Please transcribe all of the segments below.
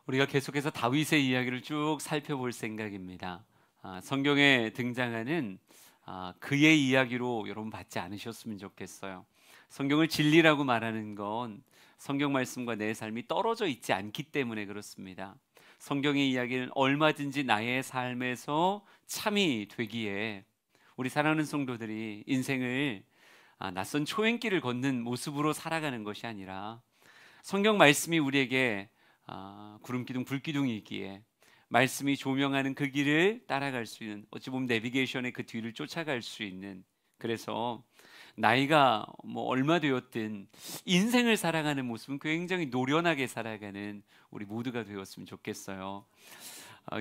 우리가 계속해서 다윗의 이야기를 쭉 살펴볼 생각입니다. 성경에 등장하는 그의 이야기로 여러분 받지 않으셨으면 좋겠어요. 성경을 진리라고 말하는 건 성경 말씀과 내 삶이 떨어져 있지 않기 때문에 그렇습니다. 성경의 이야기는 얼마든지 나의 삶에서 참이 되기에 우리 사랑하는 성도들이 인생을 낯선 초행길을 걷는 모습으로 살아가는 것이 아니라 성경 말씀이 우리에게 구름기둥 불기둥이기에 말씀이 조명하는 그 길을 따라갈 수 있는, 어찌 보면 내비게이션의 그 뒤를 쫓아갈 수 있는, 그래서 나이가 뭐 얼마 되었든 인생을 살아가는 모습은 굉장히 노련하게 살아가는 우리 모두가 되었으면 좋겠어요.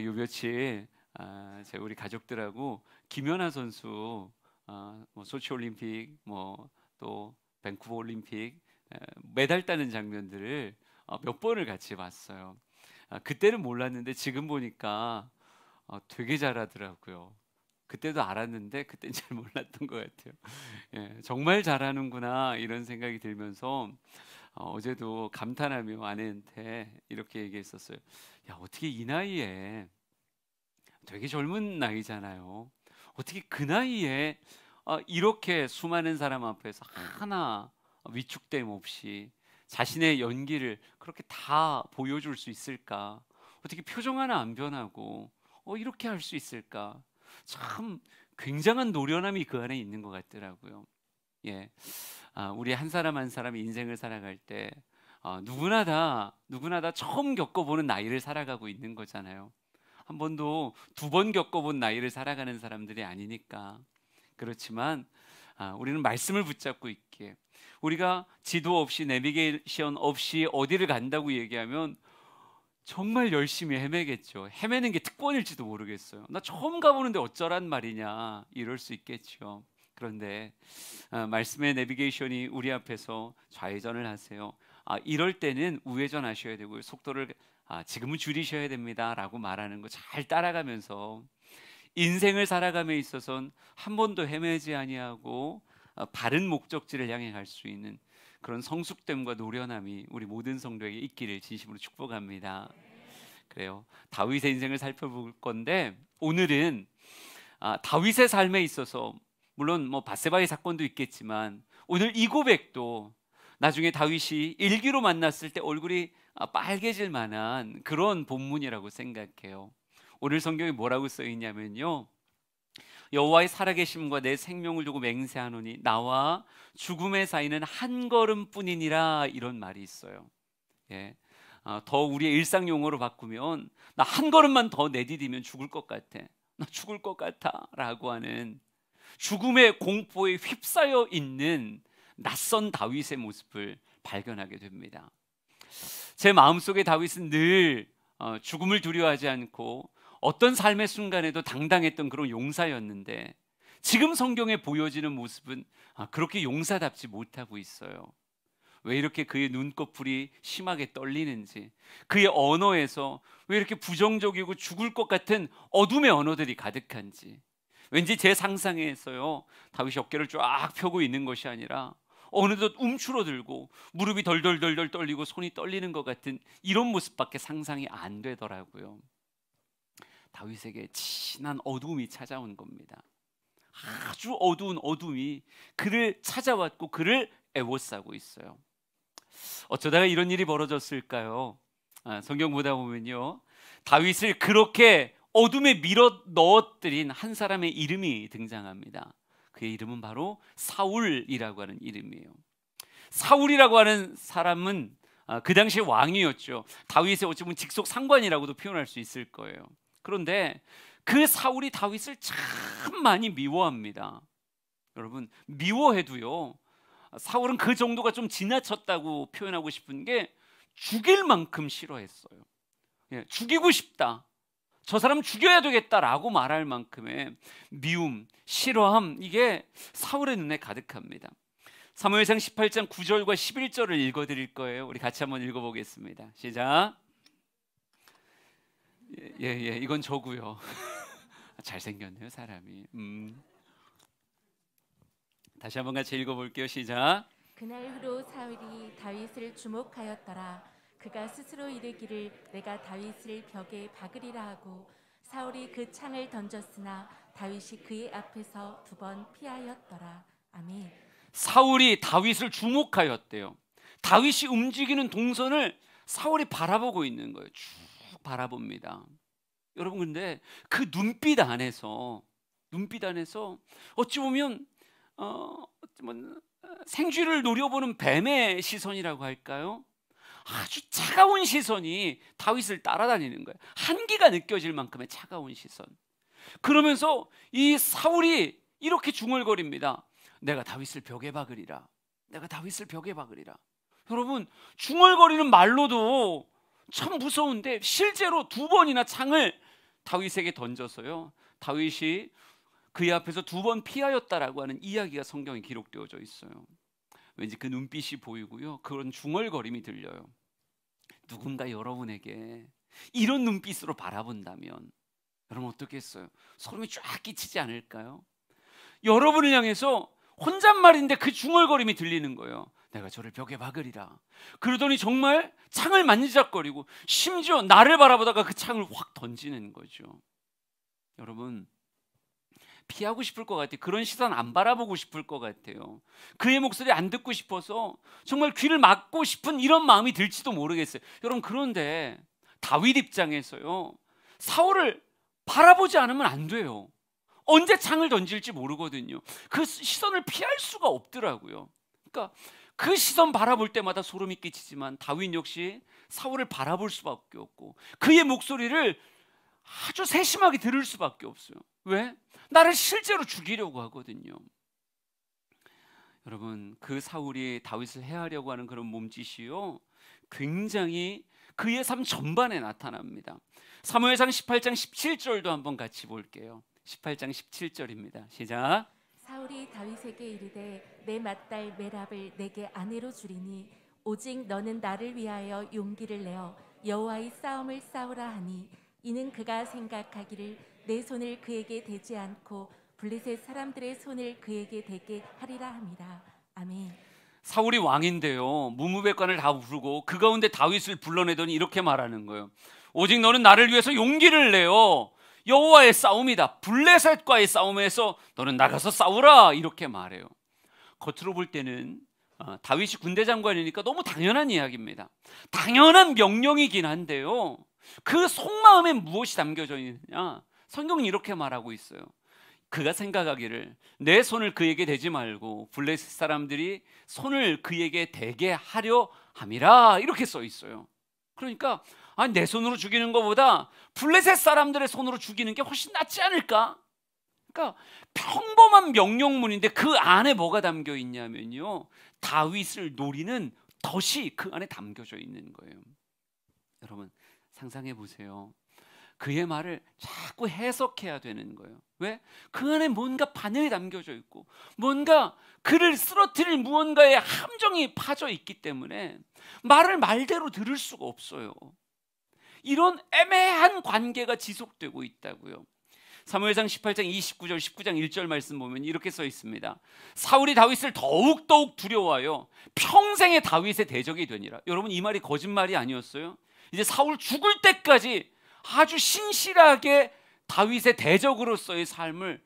요 며칠 제가 우리 가족들하고 김연아 선수 뭐 소치 올림픽 뭐 또 밴쿠버 올림픽 메달 따는 장면들을 몇 번을 같이 봤어요. 그때는 몰랐는데 지금 보니까 되게 잘하더라고요. 그때도 알았는데 그때는 잘 몰랐던 것 같아요. 예, 정말 잘하는구나 이런 생각이 들면서 어제도 감탄하며 아내한테 이렇게 얘기했었어요. 야, 어떻게 이 나이에, 되게 젊은 나이잖아요, 어떻게 그 나이에 이렇게 수많은 사람 앞에서 하나 위축됨 없이 자신의 연기를 그렇게 다 보여줄 수 있을까? 어떻게 표정 하나 안 변하고 이렇게 할 수 있을까? 참 굉장한 노련함이 그 안에 있는 것 같더라고요. 예, 우리 한 사람 한 사람 인생을 살아갈 때 누구나 다 처음 겪어보는 나이를 살아가고 있는 거잖아요. 한 번도 두 번 겪어본 나이를 살아가는 사람들이 아니니까. 그렇지만 우리는 말씀을 붙잡고 있기에, 우리가 지도 없이 내비게이션 없이 어디를 간다고 얘기하면 정말 열심히 헤매겠죠. 헤매는 게 특권일지도 모르겠어요. 나 처음 가보는데 어쩌란 말이냐 이럴 수 있겠죠. 그런데 말씀의 내비게이션이 우리 앞에서 좌회전을 하세요. 이럴 때는 우회전 하셔야 되고요, 속도를 지금은 줄이셔야 됩니다 라고 말하는 거 잘 따라가면서 인생을 살아감에 있어서는 한 번도 헤매지 아니하고 바른 목적지를 향해 갈 수 있는 그런 성숙됨과 노련함이 우리 모든 성도에게 있기를 진심으로 축복합니다. 그래요. 다윗의 인생을 살펴볼 건데, 오늘은 다윗의 삶에 있어서 물론 뭐 바세바의 사건도 있겠지만 오늘 이 고백도 나중에 다윗이 일기로 만났을 때 얼굴이 빨개질 만한 그런 본문이라고 생각해요. 오늘 성경에 뭐라고 써 있냐면요, 여호와의 살아계심과 내 생명을 두고 맹세하노니 나와 죽음의 사이는 한 걸음뿐이니라, 이런 말이 있어요. 예. 더 우리의 일상 용어로 바꾸면 나 한 걸음만 더 내디디면 죽을 것 같아, 나 죽을 것 같아 라고 하는, 죽음의 공포에 휩싸여 있는 낯선 다윗의 모습을 발견하게 됩니다. 제 마음속에 다윗은 늘 죽음을 두려워하지 않고 어떤 삶의 순간에도 당당했던 그런 용사였는데, 지금 성경에 보여지는 모습은 그렇게 용사답지 못하고 있어요. 왜 이렇게 그의 눈꺼풀이 심하게 떨리는지, 그의 언어에서 왜 이렇게 부정적이고 죽을 것 같은 어둠의 언어들이 가득한지, 왠지 제 상상에서요, 다윗이 어깨를 쫙 펴고 있는 것이 아니라 어느덧 움츠러들고 무릎이 덜덜덜덜 떨리고 손이 떨리는 것 같은 이런 모습밖에 상상이 안 되더라고요. 다윗에게 진한 어둠이 찾아온 겁니다. 아주 어두운 어둠이 그를 찾아왔고 그를 애워싸고 있어요. 어쩌다가 이런 일이 벌어졌을까요? 성경 보다 보면요, 다윗을 그렇게 어둠에 밀어 넣어뜨린 한 사람의 이름이 등장합니다. 그의 이름은 바로 사울이라고 하는 이름이에요. 사울이라고 하는 사람은 그 당시 왕이었죠. 다윗의 어찌 보면 직속 상관이라고도 표현할 수 있을 거예요. 그런데 그 사울이 다윗을 참 많이 미워합니다. 여러분, 미워해도요, 사울은 그 정도가 좀 지나쳤다고 표현하고 싶은 게 죽일 만큼 싫어했어요. 죽이고 싶다, 저 사람 죽여야 되겠다라고 말할 만큼의 미움, 싫어함, 이게 사울의 눈에 가득합니다. 사무엘상 18장 9절과 11절을 읽어드릴 거예요. 우리 같이 한번 읽어보겠습니다. 시작. 예, 이건 저고요. 잘생겼네요, 사람이. 다시 한번 같이 읽어볼게요. 시작. 그날 후로 사울이 다윗을 주목하였더라. 그가 스스로 이르기를 내가 다윗을 벽에 박으리라 하고 사울이 그 창을 던졌으나 다윗이 그의 앞에서 2번 피하였더라. 아멘. 사울이 다윗을 주목하였대요. 다윗이 움직이는 동선을 사울이 바라보고 있는 거예요. 쭉 바라봅니다. 여러분, 근데 그 눈빛 안에서 어찌 보면 생쥐를 노려보는 뱀의 시선이라고 할까요? 아주 차가운 시선이 다윗을 따라다니는 거예요. 한기가 느껴질 만큼의 차가운 시선. 그러면서 이 사울이 이렇게 중얼거립니다. 내가 다윗을 벽에 박으리라. 내가 다윗을 벽에 박으리라. 여러분, 중얼거리는 말로도 참 무서운데 실제로 2번이나 창을 다윗에게 던져서요, 다윗이 그의 앞에서 2번 피하였다라고 하는 이야기가 성경에 기록되어져 있어요. 왠지 그 눈빛이 보이고요, 그런 중얼거림이 들려요. 누군가 여러분에게 이런 눈빛으로 바라본다면 여러분 어떻겠어요? 소름이 쫙 끼치지 않을까요? 여러분을 향해서 혼잣말인데 그 중얼거림이 들리는 거예요. 내가 저를 벽에 박으리라. 그러더니 정말 창을 만지작거리고 심지어 나를 바라보다가 그 창을 확 던지는 거죠. 여러분, 피하고 싶을 것 같아요. 그런 시선 안 바라보고 싶을 것 같아요. 그의 목소리 안 듣고 싶어서 정말 귀를 막고 싶은 이런 마음이 들지도 모르겠어요. 여러분, 그런데 다윗 입장에서요, 사울을 바라보지 않으면 안 돼요. 언제 창을 던질지 모르거든요. 그 시선을 피할 수가 없더라고요. 그러니까 그 시선 바라볼 때마다 소름이 끼치지만 다윗 역시 사울을 바라볼 수밖에 없고 그의 목소리를 아주 세심하게 들을 수밖에 없어요. 왜? 나를 실제로 죽이려고 하거든요. 여러분, 그 사울이 다윗을 해하려고 하는 그런 몸짓이요, 굉장히 그의 삶 전반에 나타납니다. 사무엘상 18장 17절도 한번 같이 볼게요. 18장 17절입니다. 시작. 사울이 다윗에게 이르되 내 맏딸 메랍을 내게 아내로 주리니 오직 너는 나를 위하여 용기를 내어 여호와의 싸움을 싸우라 하니 이는 그가 생각하기를 내 손을 그에게 대지 않고 블레셋 사람들의 손을 그에게 대게 하리라 함이라. 아멘. 사울이 왕인데요, 무무백관을 다 부르고 그 가운데 다윗을 불러내더니 이렇게 말하는 거예요. 오직 너는 나를 위해서 용기를 내어 여호와의 싸움이다. 블레셋과의 싸움에서 너는 나가서 싸우라. 이렇게 말해요. 겉으로 볼 때는 다윗이 군대 장관이니까 너무 당연한 이야기입니다. 당연한 명령이긴 한데요, 그 속마음에 무엇이 담겨져 있느냐, 성경은 이렇게 말하고 있어요. 그가 생각하기를 내 손을 그에게 대지 말고 블레셋 사람들이 손을 그에게 대게 하려 함이라. 이렇게 써 있어요. 그러니까 내 손으로 죽이는 것보다 블레셋 사람들의 손으로 죽이는 게 훨씬 낫지 않을까? 그러니까 평범한 명령문인데 그 안에 뭐가 담겨 있냐면요, 다윗을 노리는 덫이 그 안에 담겨져 있는 거예요. 여러분, 상상해 보세요. 그의 말을 자꾸 해석해야 되는 거예요. 왜? 그 안에 뭔가 바늘이 담겨져 있고 뭔가 그를 쓰러뜨릴 무언가의 함정이 파져 있기 때문에 말을 말대로 들을 수가 없어요. 이런 애매한 관계가 지속되고 있다고요. 사무엘상 18장 29절 19장 1절 말씀 보면 이렇게 써 있습니다. 사울이 다윗을 더욱더욱 두려워하여 평생의 다윗의 대적이 되니라. 여러분, 이 말이 거짓말이 아니었어요. 이제 사울 죽을 때까지 아주 신실하게 다윗의 대적으로서의 삶을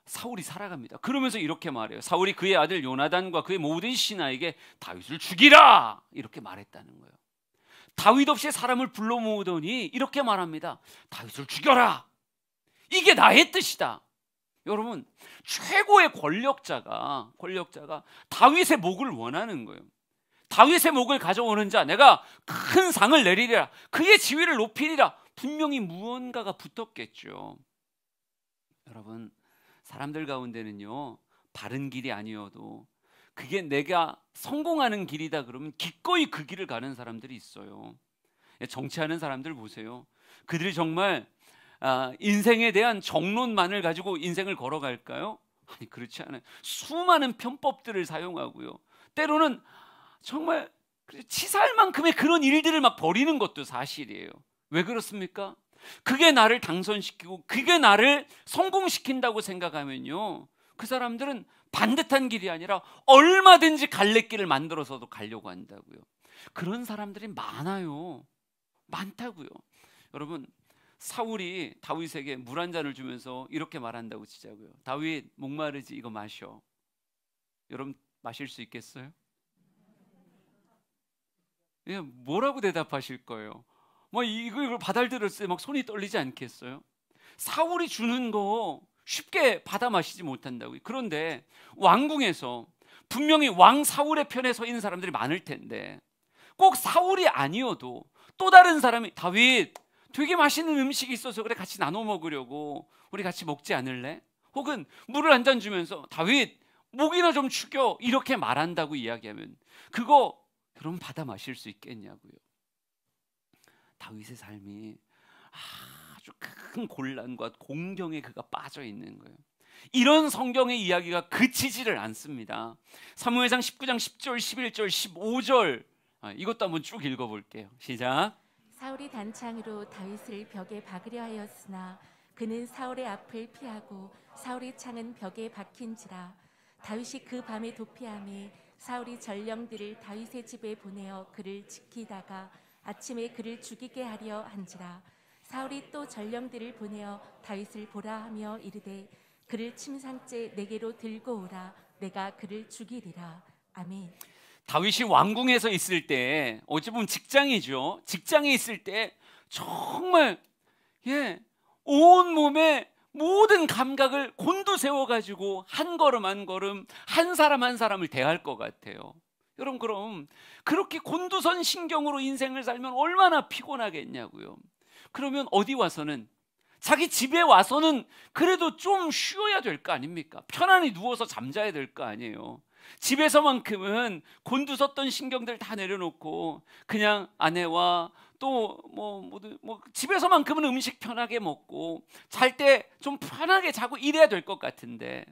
사울이 살아갑니다. 그러면서 이렇게 말해요. 사울이 그의 아들 요나단과 그의 모든 신하에게 다윗을 죽이라 이렇게 말했다는 거예요. 다윗 없이 사람을 불러 모으더니 이렇게 말합니다. 다윗을 죽여라. 이게 나의 뜻이다. 여러분, 최고의 권력자가 다윗의 목을 원하는 거예요. 다윗의 목을 가져오는 자, 내가 큰 상을 내리리라, 그의 지위를 높이리라. 분명히 무언가가 붙었겠죠. 여러분, 사람들 가운데는요, 바른 길이 아니어도 그게 내가 성공하는 길이다 그러면 기꺼이 그 길을 가는 사람들이 있어요. 정치하는 사람들 보세요. 그들이 정말 인생에 대한 정론만을 가지고 인생을 걸어갈까요? 아니, 그렇지 않아요. 수많은 편법들을 사용하고요, 때로는 정말 치사할 만큼의 그런 일들을 막 벌이는 것도 사실이에요. 왜 그렇습니까? 그게 나를 당선시키고 그게 나를 성공시킨다고 생각하면요, 그 사람들은 반듯한 길이 아니라 얼마든지 갈래길을 만들어서도 가려고 한다고요. 그런 사람들이 많아요. 많다고요. 여러분, 사울이 다윗에게 물 한 잔을 주면서 이렇게 말한다고 치자고요. 다윗, 목마르지? 이거 마셔. 여러분, 마실 수 있겠어요? 예, 뭐라고 대답하실 거예요? 뭐 이걸 받아들였을 때 막 손이 떨리지 않겠어요? 사울이 주는 거 쉽게 받아 마시지 못한다고요. 그런데 왕궁에서 분명히 왕 사울의 편에 서 있는 사람들이 많을 텐데, 꼭 사울이 아니어도 또 다른 사람이, 다윗, 되게 맛있는 음식이 있어서 그래, 같이 나눠 먹으려고, 우리 같이 먹지 않을래? 혹은 물을 한 잔 주면서, 다윗, 목이나 좀 축여, 이렇게 말한다고 이야기하면 그거 여러분 받아 마실 수 있겠냐고요. 다윗의 삶이 아주 큰 곤란과 공경에 그가 빠져 있는 거예요. 이런 성경의 이야기가 그치지를 않습니다. 사무엘상 19장 10절, 11절, 15절, 이것도 한번 쭉 읽어볼게요. 시작. 사울이 단창으로 다윗을 벽에 박으려 하였으나 그는 사울의 앞을 피하고 사울의 창은 벽에 박힌지라. 다윗이 그 밤에 도피함에 사울이 전령들을 다윗의 집에 보내어 그를 지키다가 아침에 그를 죽이게 하려 한지라. 사울이 또 전령들을 보내어 다윗을 보라 하며 이르되 그를 침상째 내게로 들고 오라. 내가 그를 죽이리라. 아멘. 다윗이 왕궁에서 있을 때, 어찌 보면 직장이죠. 직장에 있을 때 정말 온 몸에 모든 감각을 곤두세워 가지고 한 걸음 한 걸음, 한 사람 한 사람을 대할 것 같아요. 여러분, 그럼 그렇게 곤두선 신경으로 인생을 살면 얼마나 피곤하겠냐고요. 그러면 어디 와서는, 자기 집에 와서는 그래도 좀 쉬어야 될 거 아닙니까? 편안히 누워서 잠자야 될 거 아니에요. 집에서만큼은 곤두섰던 신경들 다 내려놓고 그냥 아내와 또 집에서만큼은 음식 편하게 먹고 잘 때 좀 편하게 자고 이래야 될 것 같은데,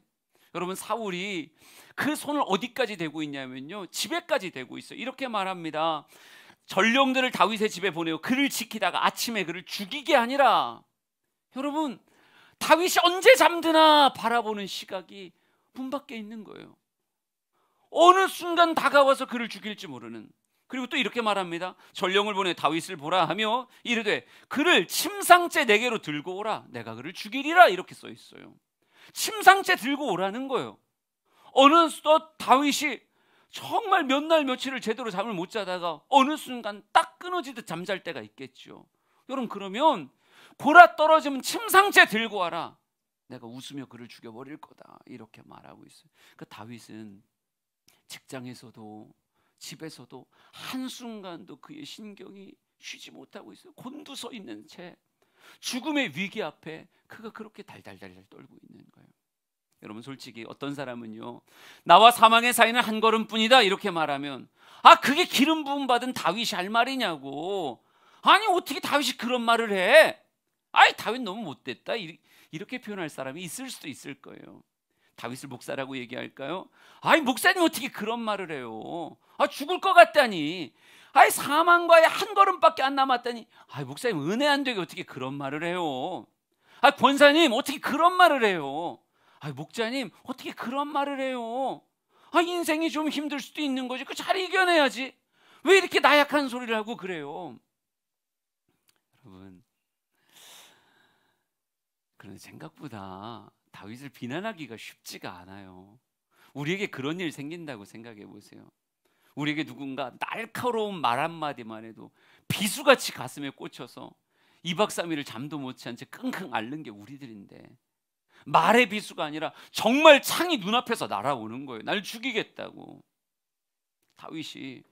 여러분, 사울이 그 손을 어디까지 대고 있냐면요, 집에까지 대고 있어요. 이렇게 말합니다. 전령들을 다윗의 집에 보내어 그를 지키다가 아침에 그를 죽이게 하니라. 여러분, 다윗이 언제 잠드나 바라보는 시각이 문 밖에 있는 거예요. 어느 순간 다가와서 그를 죽일지 모르는. 그리고 또 이렇게 말합니다. 전령을 보내 다윗을 보라 하며 이르되 그를 침상째 내게로 들고 오라. 내가 그를 죽이리라. 이렇게 써 있어요. 침상째 들고 오라는 거예요. 어느 또 다윗이 정말 몇 날 며칠을 제대로 잠을 못 자다가 어느 순간 딱 끊어지듯 잠잘 때가 있겠죠. 여러분, 그러면 골아 떨어지면 침상째 들고 와라. 내가 웃으며 그를 죽여버릴 거다. 이렇게 말하고 있어요. 그 다윗은 직장에서도 집에서도 한순간도 그의 신경이 쉬지 못하고 있어요. 곤두서 있는 채 죽음의 위기 앞에 그가 그렇게 달달달달 떨고 있는 거예요. 여러분, 솔직히 어떤 사람은요, 나와 사망의 사이는 한 걸음뿐이다 이렇게 말하면, 그게 기름 부음 받은 다윗이 할 말이냐고. 아니, 어떻게 다윗이 그런 말을 해? 다윗 너무 못됐다, 이렇게 표현할 사람이 있을 수도 있을 거예요. 다윗을 목사라고 얘기할까요? 목사님 어떻게 그런 말을 해요? 죽을 것 같다니. 사망과의 한 걸음밖에 안 남았다니. 목사님 은혜 안 되게 어떻게 그런 말을 해요? 권사님 어떻게 그런 말을 해요? 목자님 어떻게 그런 말을 해요? 인생이 좀 힘들 수도 있는 거지. 잘 이겨내야지. 왜 이렇게 나약한 소리를 하고 그래요? 여러분, 그런데 생각보다 다윗을 비난하기가 쉽지가 않아요. 우리에게 그런 일 생긴다고 생각해 보세요. 우리에게 누군가 날카로운 말 한마디만 해도 비수같이 가슴에 꽂혀서 2박 3일을 잠도 못 잔 채 끙끙 앓는 게 우리들인데, 말의 비수가 아니라 정말 창이 눈앞에서 날아오는 거예요. 날 죽이겠다고. 다윗이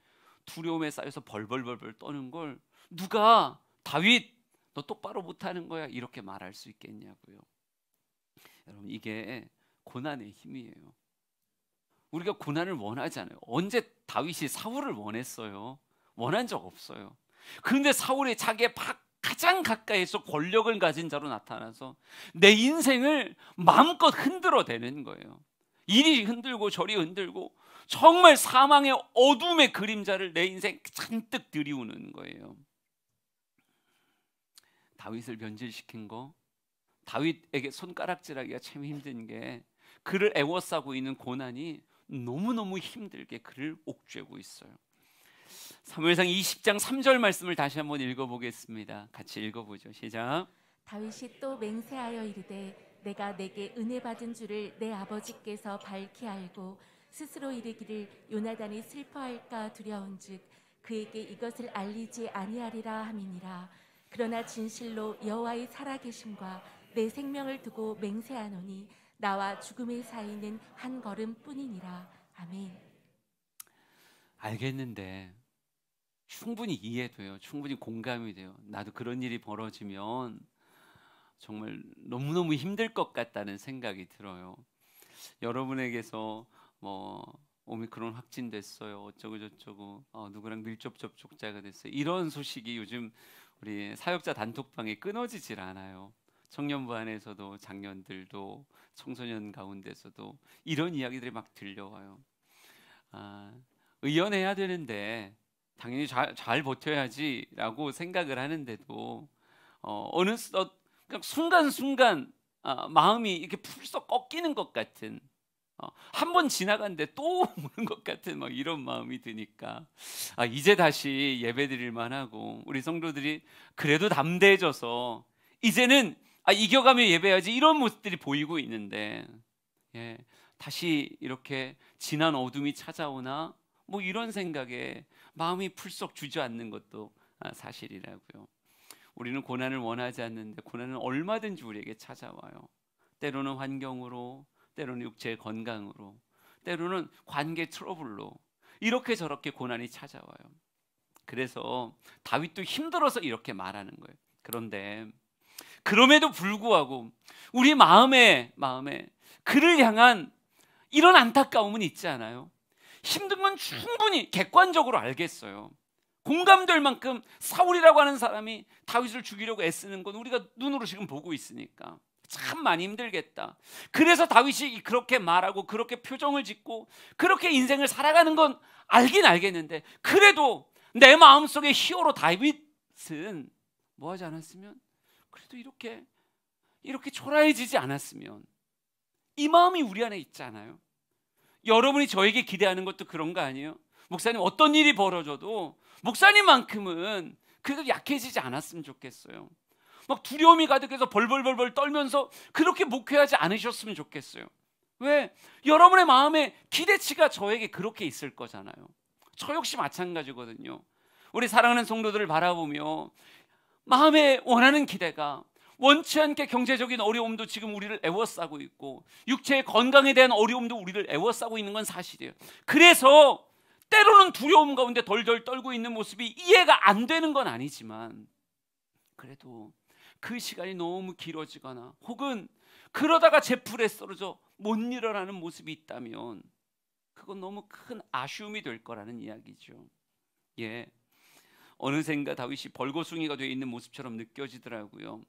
두려움에 쌓여서 벌벌벌벌 떠는 걸 누가 다윗 너 똑바로 못하는 거야 이렇게 말할 수 있겠냐고요. 여러분, 이게 고난의 힘이에요. 우리가 고난을 원하잖아요. 언제 다윗이 사울을 원했어요? 원한 적 없어요. 그런데 사울이 자기의 가장 가까이서 권력을 가진 자로 나타나서 내 인생을 마음껏 흔들어대는 거예요. 이리 흔들고 저리 흔들고 정말 사망의 어둠의 그림자를 내 인생 잔뜩 들이우는 거예요. 다윗을 변질시킨 거, 다윗에게 손가락질하기가 참 힘든 게 그를 애워싸고 있는 고난이 너무너무 힘들게 그를 옥죄고 있어요. 사무엘상 20장 3절 말씀을 다시 한번 읽어보겠습니다. 같이 읽어보죠. 시작. 다윗이 또 맹세하여 이르되 내가 내게 은혜 받은 줄을 내 아버지께서 밝히 알고 스스로 이르기를 요나단이 슬퍼할까 두려운즉 그에게 이것을 알리지 아니하리라 함이니라. 그러나 진실로 여호와의 살아계심과 내 생명을 두고 맹세하노니 나와 죽음의 사이는 한 걸음뿐이니라. 아멘. 알겠는데 충분히 이해돼요. 충분히 공감이 돼요. 나도 그런 일이 벌어지면 정말 너무너무 힘들 것 같다는 생각이 들어요. 여러분에게서 오미크론 확진됐어요. 어쩌고 저쩌고 누구랑 밀접 접촉자가 됐어요. 이런 소식이 요즘 우리 사역자 단톡방에 끊어지질 않아요. 청년부 안에서도 장년들도 청소년 가운데서도 이런 이야기들이 막 들려와요. 의연해야 되는데 당연히 잘 버텨야지라고 생각을 하는데도 어느덧 그냥 순간순간 마음이 이렇게 풀썩 꺾이는 것 같은 한 번 지나갔는데 또 오는 것 같은 막 이런 마음이 드니까 이제 다시 예배드릴 만하고 우리 성도들이 그래도 담대해져서 이제는 이겨가며 예배해야지 이런 모습들이 보이고 있는데 다시 이렇게 지난 어둠이 찾아오나 뭐 이런 생각에 마음이 풀썩 주저앉는 것도 사실이라고요. 우리는 고난을 원하지 않는데 고난은 얼마든지 우리에게 찾아와요. 때로는 환경으로, 때로는 육체의 건강으로, 때로는 관계 트러블로 이렇게 저렇게 고난이 찾아와요. 그래서 다윗도 힘들어서 이렇게 말하는 거예요. 그런데 그럼에도 불구하고 우리 마음에 그를 향한 이런 안타까움은 있지 않아요? 힘든 건 충분히 객관적으로 알겠어요. 공감될 만큼 사울이라고 하는 사람이 다윗을 죽이려고 애쓰는 건 우리가 눈으로 지금 보고 있으니까 참 많이 힘들겠다. 그래서 다윗이 그렇게 말하고 그렇게 표정을 짓고 그렇게 인생을 살아가는 건 알긴 알겠는데 그래도 내 마음속의 히어로 다윗은 뭐 하지 않았으면 그래도 이렇게 초라해지지 않았으면 이 마음이 우리 안에 있잖아요. 여러분이 저에게 기대하는 것도 그런 거 아니에요? 목사님 어떤 일이 벌어져도 목사님만큼은 그래도 약해지지 않았으면 좋겠어요. 막 두려움이 가득해서 벌벌벌 떨면서 그렇게 목회하지 않으셨으면 좋겠어요. 왜? 여러분의 마음에 기대치가 저에게 그렇게 있을 거잖아요. 저 역시 마찬가지거든요. 우리 사랑하는 성도들을 바라보며 마음에 원하는 기대가 원치 않게 경제적인 어려움도 지금 우리를 애워싸고 있고 육체의 건강에 대한 어려움도 우리를 애워싸고 있는 건 사실이에요. 그래서 때로는 두려움 가운데 덜덜 떨고 있는 모습이 이해가 안 되는 건 아니지만 그래도 그 시간이 너무 길어지거나 혹은 그러다가 제풀에 쓰러져 못 일어나는 모습이 있다면 그건 너무 큰 아쉬움이 될 거라는 이야기죠. 어느샌가 다윗이 벌거숭이가 되어 있는 모습처럼 느껴지더라고요.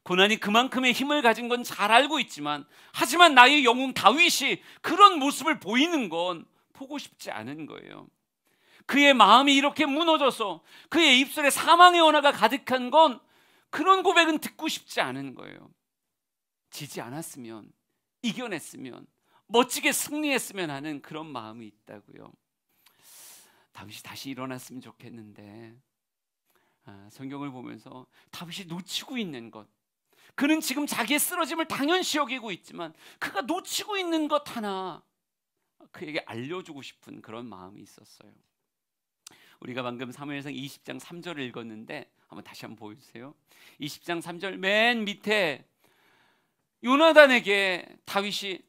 고난이 그만큼의 힘을 가진 건 잘 알고 있지만 하지만 나의 영웅 다윗이 그런 모습을 보이는 건 보고 싶지 않은 거예요. 그의 마음이 이렇게 무너져서 그의 입술에 사망의 언어가 가득한 건 그런 고백은 듣고 싶지 않은 거예요. 지지 않았으면, 이겨냈으면, 멋지게 승리했으면 하는 그런 마음이 있다고요. 다윗이 다시 일어났으면 좋겠는데 성경을 보면서 다윗이 놓치고 있는 것, 그는 지금 자기의 쓰러짐을 당연시 여기고 있지만 그가 놓치고 있는 것 하나 그에게 알려주고 싶은 그런 마음이 있었어요. 우리가 방금 사무엘상 20장 3절을 읽었는데 한번 다시 한번 보여주세요. 20장 3절 맨 밑에 요나단에게 다윗이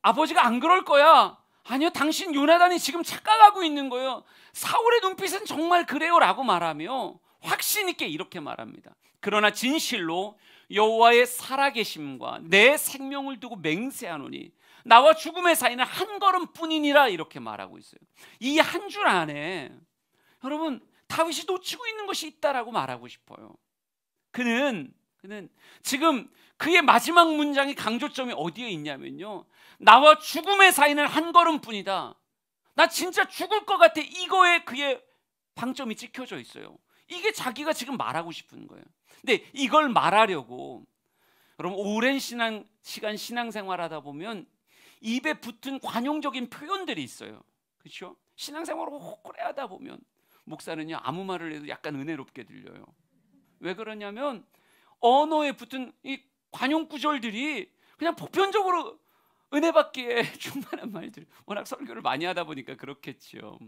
아버지가 안 그럴 거야. 아니요, 당신 요나단이 지금 착각하고 있는 거예요. 사울의 눈빛은 정말 그래요 라고 말하며 확신 있게 이렇게 말합니다. 그러나 진실로 여호와의 살아계심과 내 생명을 두고 맹세하노니 나와 죽음의 사이는 한 걸음뿐이니라 이렇게 말하고 있어요. 이 한 줄 안에 여러분 다윗이 놓치고 있는 것이 있다라고 말하고 싶어요. 그는 지금 그의 마지막 문장의 강조점이 어디에 있냐면요, 나와 죽음의 사이는 한 걸음뿐이다. 나 진짜 죽을 것 같아. 이거에 그의 방점이 찍혀져 있어요. 이게 자기가 지금 말하고 싶은 거예요. 근데 이걸 말하려고 여러분 오랜 시간 신앙생활하다 보면 입에 붙은 관용적인 표현들이 있어요. 그렇죠? 신앙생활을 오래 하다 보면 목사는요 아무 말을 해도 약간 은혜롭게 들려요. 왜 그러냐면 언어에 붙은 이 관용 구절들이 그냥 보편적으로 은혜 받기에 충만한 말들. 워낙 설교를 많이 하다 보니까 그렇겠죠.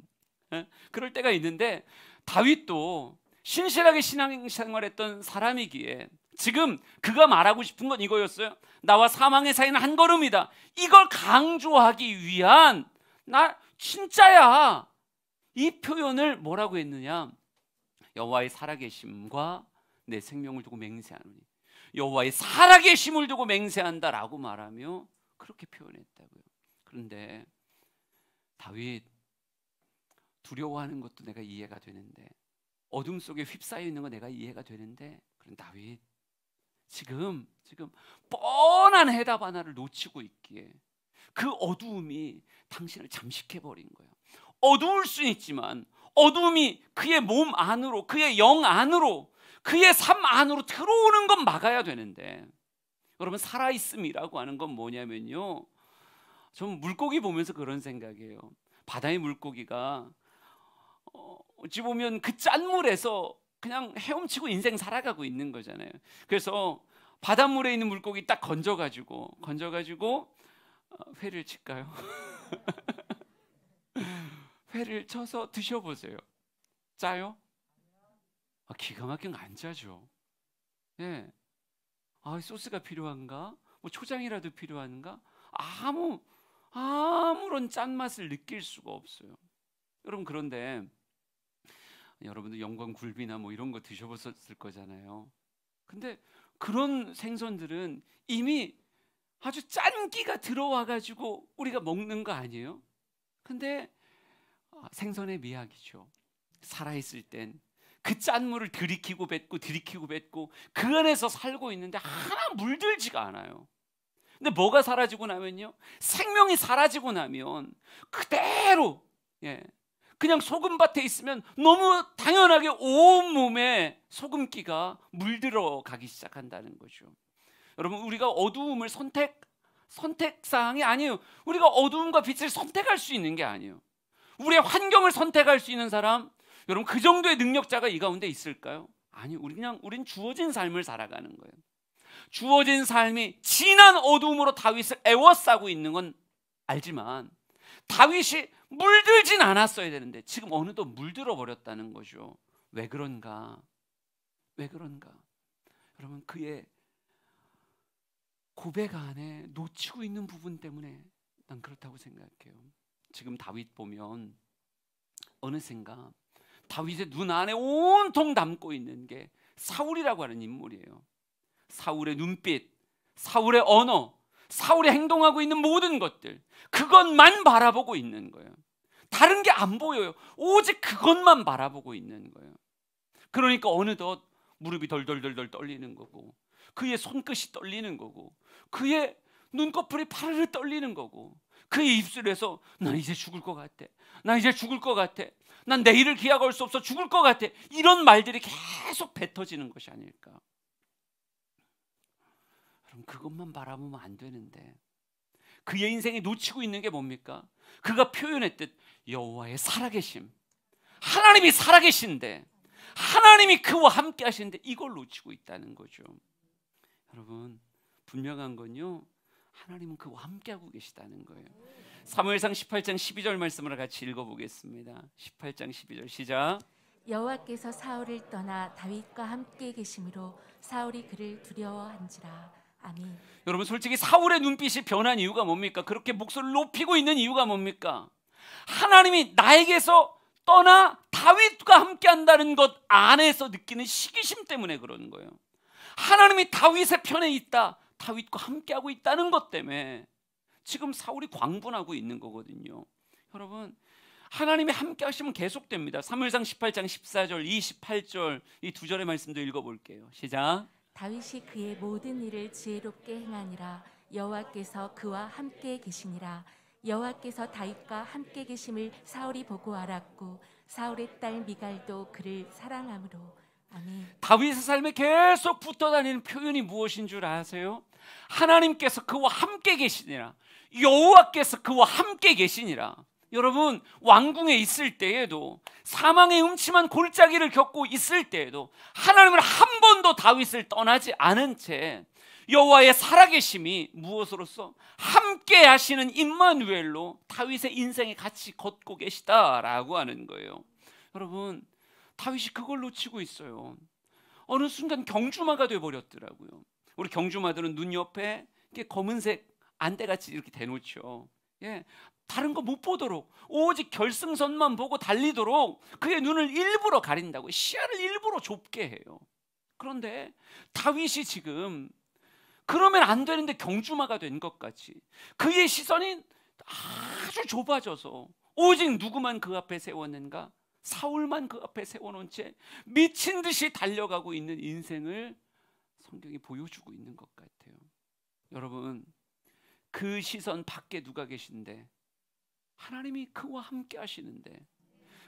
그럴 때가 있는데 다윗도 신실하게 신앙생활했던 사람이기에 지금 그가 말하고 싶은 건 이거였어요. 나와 사망의 사이는 한 걸음이다. 이걸 강조하기 위한 나 진짜야. 이 표현을 뭐라고 했느냐? 여호와의 살아계심과 내 생명을 두고 맹세하노니 여호와의 살아계심을 두고 맹세한다라고 말하며 그렇게 표현했다고요. 그런데 다윗 두려워하는 것도 내가 이해가 되는데 어둠 속에 휩싸여 있는 거 내가 이해가 되는데 그런 다윗 지금 뻔한 해답 하나를 놓치고 있기에 그 어두움이 당신을 잠식해버린 거예요. 어두울 수는 있지만 어둠이 그의 몸 안으로, 그의 영 안으로, 그의 삶 안으로 들어오는 건 막아야 되는데 여러분 살아있음이라고 하는 건 뭐냐면요, 전 물고기 보면서 그런 생각이에요. 바다의 물고기가 어찌 보면 그 짠물에서 그냥 헤엄치고 인생 살아가고 있는 거잖아요. 그래서 바닷물에 있는 물고기 딱 건져가지고 회를 칠까요? 회를 쳐서 드셔보세요. 짜요? 기가 막힌 거 안 짜죠. 예. 소스가 필요한가? 뭐 초장이라도 필요한가? 아무런 짠맛을 느낄 수가 없어요. 여러분 그런데 여러분도 영광 굴비나 뭐 이런 거 드셔보셨을 거잖아요. 근데 그런 생선들은 이미 아주 짠기가 들어와가지고 우리가 먹는 거 아니에요? 근데 생선의 미학이죠. 살아있을 땐 그 짠물을 들이키고 뱉고 그 안에서 살고 있는데 하나 물들지가 않아요. 근데 뭐가 사라지고 나면요, 생명이 사라지고 나면 그대로 그냥 소금밭에 있으면 너무 당연하게 온몸에 소금기가 물들어 가기 시작한다는 거죠. 여러분 우리가 어두움을 선택사항이 아니에요. 우리가 어두움과 빛을 선택할 수 있는 게 아니에요. 우리의 환경을 선택할 수 있는 사람, 여러분 그 정도의 능력자가 이 가운데 있을까요? 아니요. 우린 주어진 삶을 살아가는 거예요. 주어진 삶이 진한 어두움으로 다윗을 애워싸고 있는 건 알지만 다윗이 물들진 않았어야 되는데 지금 어느덧 물들어 버렸다는 거죠. 왜 그런가? 여러분 그의 고백 안에 놓치고 있는 부분 때문에 난 그렇다고 생각해요. 지금 다윗 보면 어느샌가 다윗의 눈 안에 온통 담고 있는 게 사울이라고 하는 인물이에요. 사울의 눈빛, 사울의 언어, 사울이 행동하고 있는 모든 것들, 그것만 바라보고 있는 거예요. 다른 게 안 보여요. 오직 그것만 바라보고 있는 거예요. 그러니까 어느덧 무릎이 덜덜덜 떨리는 거고, 그의 손끝이 떨리는 거고, 그의 눈꺼풀이 파르르 떨리는 거고, 그의 입술에서 난 이제 죽을 것 같아, 난 내일을 기약할 수 없어, 죽을 것 같아, 이런 말들이 계속 뱉어지는 것이 아닐까. 그럼 그것만 바라보면 안 되는데 그의 인생에 놓치고 있는 게 뭡니까? 그가 표현했듯 여호와의 살아계심, 하나님이 살아계신데, 하나님이 그와 함께 하시는데 이걸 놓치고 있다는 거죠. 여러분 분명한 건요, 하나님은 그와 함께하고 계시다는 거예요. 사무엘상 18장 12절 말씀을 같이 읽어보겠습니다. 18장 12절 시작. 여호와께서 사울을 떠나 다윗과 함께 계심으로 사울이 그를 두려워한지라. 아멘. 여러분 솔직히 사울의 눈빛이 변한 이유가 뭡니까? 그렇게 목소리를 높이고 있는 이유가 뭡니까? 하나님이 나에게서 떠나 다윗과 함께 한다는 것 안에서 느끼는 시기심 때문에 그러는 거예요. 하나님이 다윗의 편에 있다, 다윗과 함께하고 있다는 것 때문에 지금 사울이 광분하고 있는 거거든요. 여러분 하나님이 함께 하시면 계속됩니다. 사무엘상 18장 14절 28절 이 두 절의 말씀도 읽어볼게요. 시작. 다윗이 그의 모든 일을 지혜롭게 행하니라. 여호와께서 그와 함께 계시니라. 여호와께서 다윗과 함께 계심을 사울이 보고 알았고 사울의 딸 미갈도 그를 사랑함으로. 아멘. 다윗의 삶에 계속 붙어다니는 표현이 무엇인 줄 아세요? 하나님께서 그와 함께 계시니라, 여호와께서 그와 함께 계시니라. 여러분, 왕궁에 있을 때에도, 사망의 음침한 골짜기를 겪고 있을 때에도 하나님을 한 번도 다윗을 떠나지 않은 채 여호와의 살아계심이 무엇으로써 함께 하시는 임마누엘로 다윗의 인생에 같이 걷고 계시다라고 하는 거예요. 여러분, 다윗이 그걸 놓치고 있어요. 어느 순간 경주마가 돼버렸더라고요. 우리 경주마들은 눈 옆에 이렇게 검은색 안대같이 이렇게 대놓죠. 예, 다른 거 못 보도록, 오직 결승선만 보고 달리도록 그의 눈을 일부러 가린다고, 시야를 일부러 좁게 해요. 그런데 다윗이 지금 그러면 안 되는데 경주마가 된 것 같이 그의 시선이 아주 좁아져서 오직 누구만 그 앞에 세웠는가? 사울만 그 앞에 세워놓은 채 미친 듯이 달려가고 있는 인생을 성경이 보여주고 있는 것 같아요. 여러분, 그 시선 밖에 누가 계신데 하나님이 그와 함께 하시는데,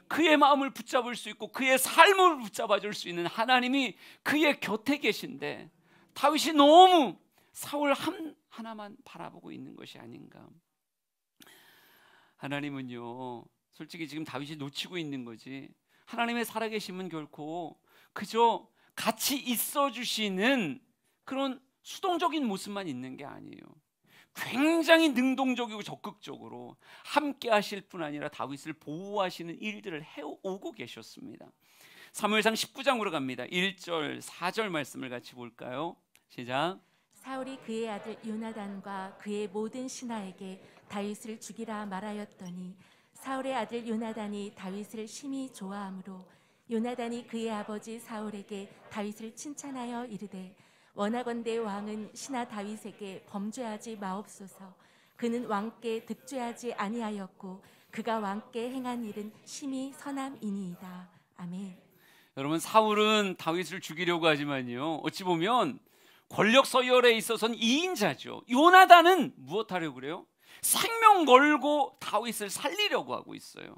그의 마음을 붙잡을 수 있고 그의 삶을 붙잡아 줄 수 있는 하나님이 그의 곁에 계신데 다윗이 너무 사울 하나만 바라보고 있는 것이 아닌가. 하나님은요, 솔직히 지금 다윗이 놓치고 있는 거지, 하나님의 살아계심은 결코 그저 같이 있어 주시는 그런 수동적인 모습만 있는 게 아니에요. 굉장히 능동적이고 적극적으로 함께 하실 뿐 아니라 다윗을 보호하시는 일들을 해오고 계셨습니다. 사무엘상 19장으로 갑니다. 1절 4절 말씀을 같이 볼까요? 시작. 사울이 그의 아들 요나단과 그의 모든 신하에게 다윗을 죽이라 말하였더니 사울의 아들 요나단이 다윗을 심히 좋아하므로 요나단이 그의 아버지 사울에게 다윗을 칭찬하여 이르되 원하건대 왕은 신하 다윗에게 범죄하지 마옵소서. 그는 왕께 득죄하지 아니하였고 그가 왕께 행한 일은 심히 선함이니이다. 아멘. 여러분, 사울은 다윗을 죽이려고 하지만요, 어찌 보면 권력 서열에 있어서는 2인자죠. 요나단은 무엇하려고 그래요? 생명 걸고 다윗을 살리려고 하고 있어요.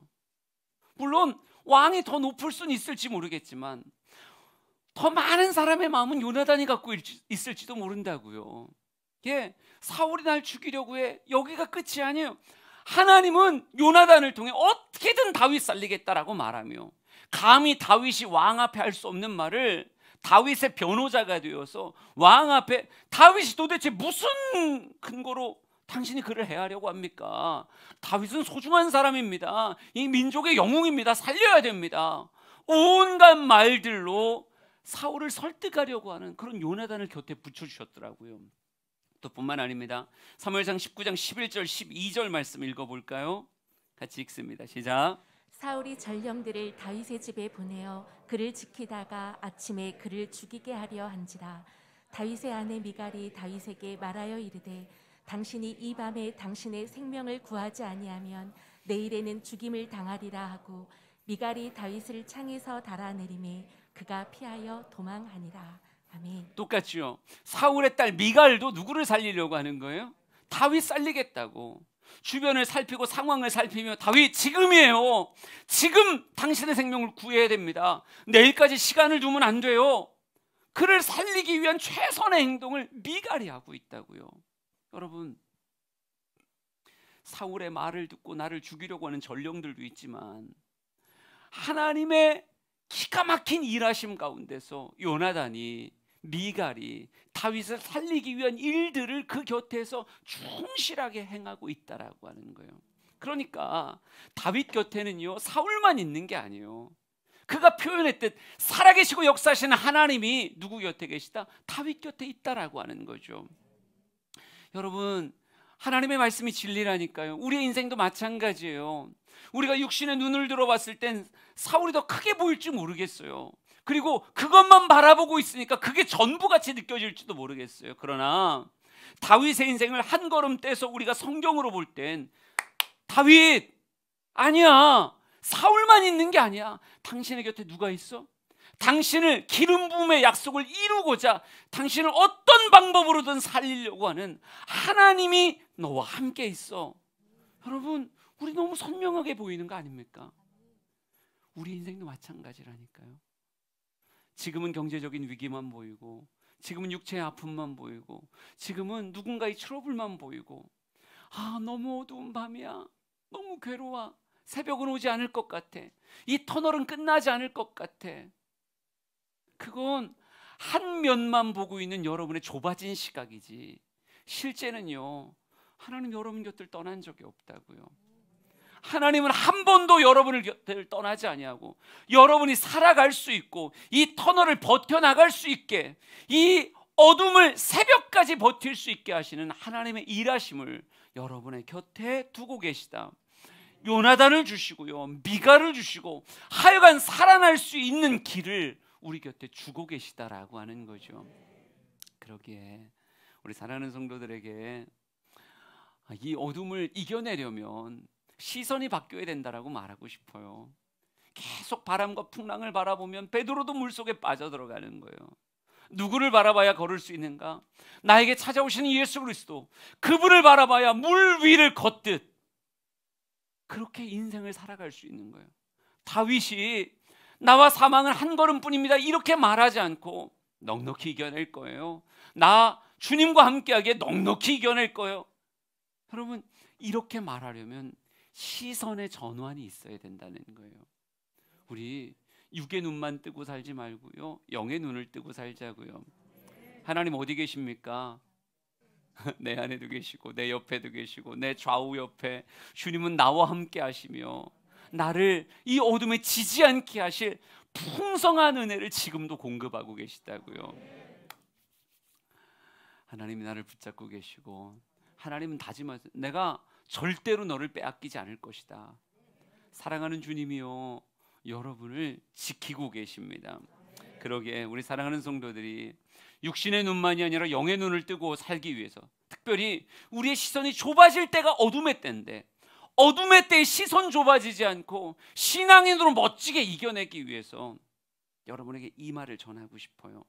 물론 왕이 더 높을 수는 있을지 모르겠지만 더 많은 사람의 마음은 요나단이 갖고 있을지도 모른다고요. 예, 사울이 날 죽이려고 해. 여기가 끝이 아니에요. 하나님은 요나단을 통해 어떻게든 다윗 살리겠다라고 말하며, 감히 다윗이 왕 앞에 할 수 없는 말을 다윗의 변호자가 되어서 왕 앞에, 다윗이 도대체 무슨 근거로 당신이 그를 해하려고 합니까? 다윗은 소중한 사람입니다. 이 민족의 영웅입니다. 살려야 됩니다. 온갖 말들로 사울을 설득하려고 하는 그런 요나단을 곁에 붙여주셨더라고요. 또 뿐만 아닙니다. 사무엘상 19장 11절 12절 말씀 읽어볼까요? 같이 읽습니다. 시작. 사울이 전령들을 다윗의 집에 보내어 그를 지키다가 아침에 그를 죽이게 하려 한지라. 다윗의 아내 미갈이 다윗에게 말하여 이르되 당신이 이 밤에 당신의 생명을 구하지 아니하면 내일에는 죽임을 당하리라 하고 미갈이 다윗을 창에서 달아내리매 그가 피하여 도망하니라. 아멘. 똑같죠. 사울의 딸 미갈도 누구를 살리려고 하는 거예요? 다윗 살리겠다고. 주변을 살피고 상황을 살피며, 다윗 지금이에요. 지금 당신의 생명을 구해야 됩니다. 내일까지 시간을 두면 안 돼요. 그를 살리기 위한 최선의 행동을 미갈이 하고 있다고요. 여러분, 사울의 말을 듣고 나를 죽이려고 하는 전령들도 있지만 하나님의 기가 막힌 일하심 가운데서 요나단이, 미갈이 다윗을 살리기 위한 일들을 그 곁에서 충실하게 행하고 있다라고 하는 거예요. 그러니까 다윗 곁에는요, 사울만 있는 게 아니에요. 그가 표현했듯 살아계시고 역사하시는 하나님이 누구 곁에 계시다? 다윗 곁에 있다라고 하는 거죠. 여러분, 하나님의 말씀이 진리라니까요. 우리의 인생도 마찬가지예요. 우리가 육신의 눈을 들어봤을 땐 사울이 더 크게 보일지 모르겠어요. 그리고 그것만 바라보고 있으니까 그게 전부같이 느껴질지도 모르겠어요. 그러나 다윗의 인생을 한 걸음 떼서 우리가 성경으로 볼 땐 다윗 아니야, 사울만 있는 게 아니야. 당신의 곁에 누가 있어? 당신을 기름 부음의 약속을 이루고자 당신을 어떤 방법으로든 살리려고 하는 하나님이 너와 함께 있어. 여러분, 우리 너무 선명하게 보이는 거 아닙니까? 우리 인생도 마찬가지라니까요. 지금은 경제적인 위기만 보이고, 지금은 육체의 아픔만 보이고, 지금은 누군가의 트러블만 보이고, 아, 너무 어두운 밤이야. 너무 괴로워. 새벽은 오지 않을 것 같아. 이 터널은 끝나지 않을 것 같아. 그건 한 면만 보고 있는 여러분의 좁아진 시각이지, 실제는요, 하나님 여러분 곁을 떠난 적이 없다고요. 하나님은 한 번도 여러분을 곁을 떠나지 아니하고 여러분이 살아갈 수 있고 이 터널을 버텨나갈 수 있게, 이 어둠을 새벽까지 버틸 수 있게 하시는 하나님의 일하심을 여러분의 곁에 두고 계시다. 요나단을 주시고요, 미가를 주시고 하여간 살아날 수 있는 길을 우리 곁에 주고 계시다라고 하는 거죠. 그러기에 우리 사랑하는 성도들에게 이 어둠을 이겨내려면 시선이 바뀌어야 된다라고 말하고 싶어요. 계속 바람과 풍랑을 바라보면 베드로도 물속에 빠져들어가는 거예요. 누구를 바라봐야 걸을 수 있는가? 나에게 찾아오시는 예수 그리스도, 그분을 바라봐야 물 위를 걷듯 그렇게 인생을 살아갈 수 있는 거예요. 다윗이 나와 사망은 한 걸음뿐입니다 이렇게 말하지 않고 넉넉히 이겨낼 거예요. 나 주님과 함께하기에 넉넉히 이겨낼 거예요. 여러분, 이렇게 말하려면 시선의 전환이 있어야 된다는 거예요. 우리 육의 눈만 뜨고 살지 말고요, 영의 눈을 뜨고 살자고요. 하나님 어디 계십니까? 내 안에도 계시고 내 옆에도 계시고 내 좌우 옆에 주님은 나와 함께 하시며 나를 이 어둠에 지지 않게 하실 풍성한 은혜를 지금도 공급하고 계시다고요. 하나님이 나를 붙잡고 계시고 하나님은 다짐하세요. 내가 절대로 너를 빼앗기지 않을 것이다. 사랑하는 주님이요, 여러분을 지키고 계십니다. 그러기에 우리 사랑하는 성도들이 육신의 눈만이 아니라 영의 눈을 뜨고 살기 위해서, 특별히 우리의 시선이 좁아질 때가 어둠의 때인데 어둠의 때에 시선 좁아지지 않고 신앙의 눈으로 멋지게 이겨내기 위해서 여러분에게 이 말을 전하고 싶어요.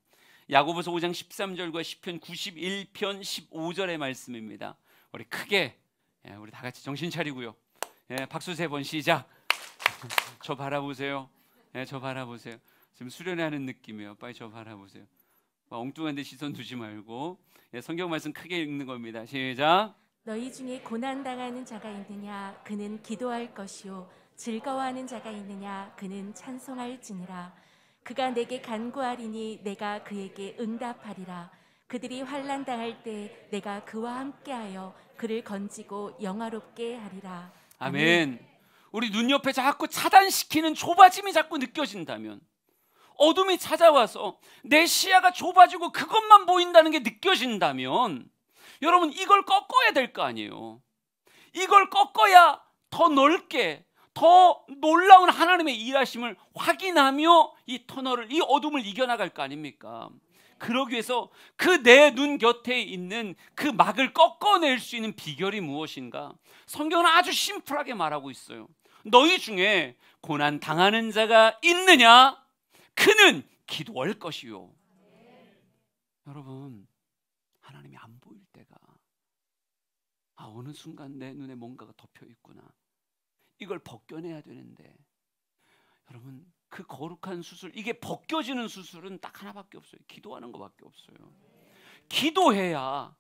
야고보서 5장 13절과 시편 91편 15절의 말씀입니다. 우리 크게, 우리 다 같이 정신 차리고요, 박수 3번 시작. 저 바라보세요. 저 바라보세요. 지금 수련회하는 느낌이에요. 빨리 저 바라보세요. 엉뚱한 데 시선 두지 말고 성경 말씀 크게 읽는 겁니다. 시작. 너희 중에 고난당하는 자가 있느냐? 그는 기도할 것이요 즐거워하는 자가 있느냐? 그는 찬송할지니라. 그가 내게 간구하리니 내가 그에게 응답하리라. 그들이 환난 당할 때 내가 그와 함께하여 그를 건지고 영화롭게 하리라. 아멘. 우리 눈 옆에 자꾸 차단시키는 좁아짐이 자꾸 느껴진다면, 어둠이 찾아와서 내 시야가 좁아지고 그것만 보인다는 게 느껴진다면, 여러분 이걸 꺾어야 될 거 아니에요. 이걸 꺾어야 더 넓게, 더 놀라운 하나님의 일하심을 확인하며 이 터널을, 이 어둠을 이겨나갈 거 아닙니까? 그러기 위해서 그 내 눈 곁에 있는 그 막을 꺾어낼 수 있는 비결이 무엇인가? 성경은 아주 심플하게 말하고 있어요. 너희 중에 고난 당하는 자가 있느냐? 그는 기도할 것이요. 여러분, 하나님이 안 보일 때가, 어느 순간 내 눈에 뭔가가 덮여 있구나, 이걸 벗겨내야 되는데, 여러분 그 거룩한 수술, 이게 벗겨지는 수술은 딱 하나밖에 없어요. 기도하는 것밖에 없어요. 기도해야